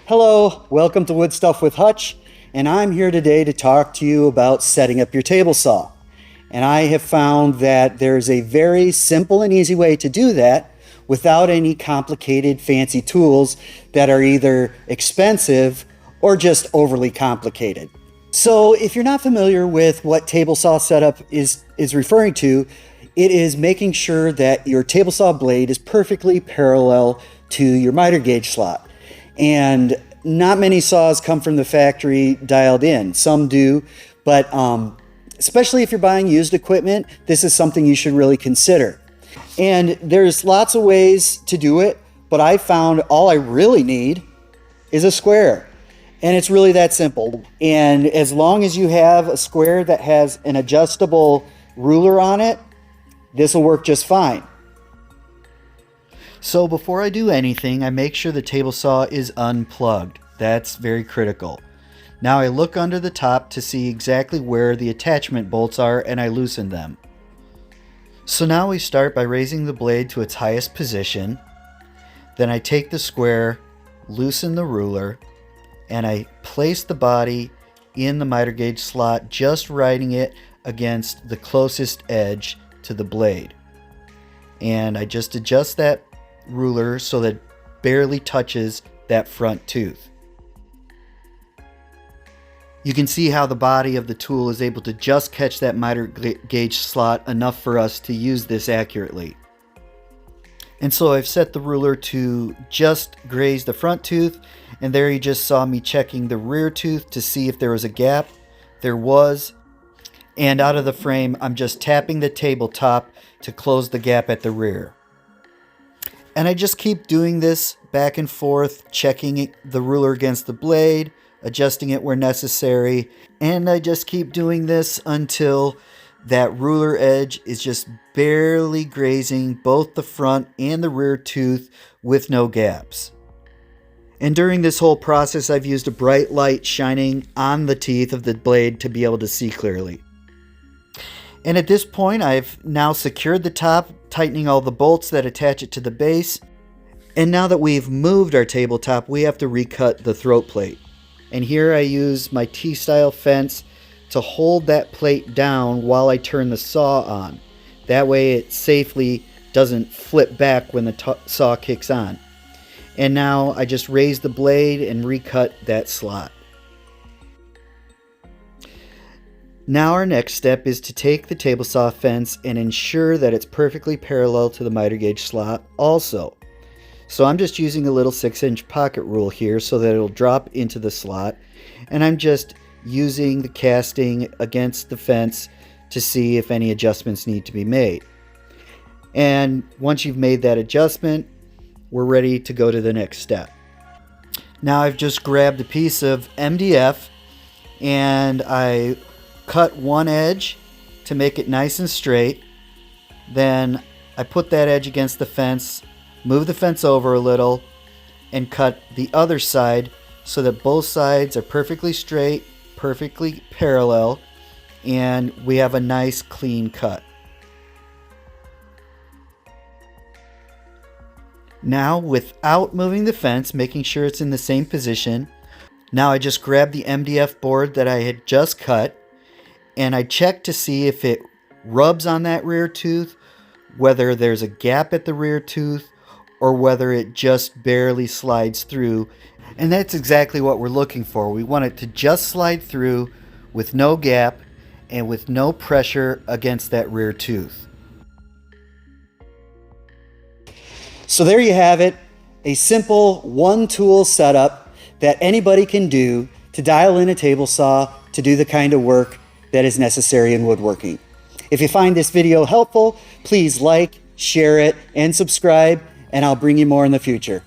Hello, welcome to Wood Stuff with Hutch, and I'm here today to talk to you about setting up your table saw. And I have found that there's a very simple and easy way to do that without any complicated fancy tools that are either expensive or just overly complicated. So if you're not familiar with what table saw setup is referring to, it is making sure that your table saw blade is perfectly parallel to your miter gauge slot. And not many saws come from the factory dialed in. Some do, but especially if you're buying used equipment, this is something you should really consider. And there's lots of ways to do it, but I found all I really need is a square. And it's really that simple. And as long as you have a square that has an adjustable ruler on it, this will work just fine. So before I do anything, I make sure the table saw is unplugged. That's very critical. Now I look under the top to see exactly where the attachment bolts are, and I loosen them. So now we start by raising the blade to its highest position. Then I take the square, loosen the ruler, and I place the body in the miter gauge slot, just riding it against the closest edge to the blade. And I just adjust that ruler so that it barely touches that front tooth. You can see how the body of the tool is able to just catch that miter gauge slot enough for us to use this accurately. And so I've set the ruler to just graze the front tooth, and there you just saw me checking the rear tooth to see if there was a gap. There was. And out of the frame, I'm just tapping the tabletop to close the gap at the rear. And I just keep doing this back and forth, checking the ruler against the blade, adjusting it where necessary, and I just keep doing this until that ruler edge is just barely grazing both the front and the rear tooth with no gaps. And during this whole process, I've used a bright light shining on the teeth of the blade to be able to see clearly. And at this point, I've now secured the top, tightening all the bolts that attach it to the base. And now that we've moved our tabletop, we have to recut the throat plate. And here I use my T-style fence to hold that plate down while I turn the saw on. That way it safely doesn't flip back when the saw kicks on. And now I just raise the blade and recut that slot. Now our next step is to take the table saw fence and ensure that it's perfectly parallel to the miter gauge slot also. So I'm just using a little 6-inch pocket rule here so that it'll drop into the slot, and I'm just using the casting against the fence to see if any adjustments need to be made. And once you've made that adjustment, we're ready to go to the next step. Now I've just grabbed a piece of MDF and I cut one edge to make it nice and straight. Then I put that edge against the fence, move the fence over a little, and cut the other side so that both sides are perfectly straight, perfectly parallel, and we have a nice clean cut. Now, without moving the fence, making sure it's in the same position, now I just grab the MDF board that I had just cut, and I check to see if it rubs on that rear tooth, whether there's a gap at the rear tooth, or whether it just barely slides through. And that's exactly what we're looking for. We want it to just slide through with no gap and with no pressure against that rear tooth. So there you have it, a simple one-tool setup that anybody can do to dial in a table saw to do the kind of work that is necessary in woodworking. If you find this video helpful, please like, share it, and subscribe, and I'll bring you more in the future.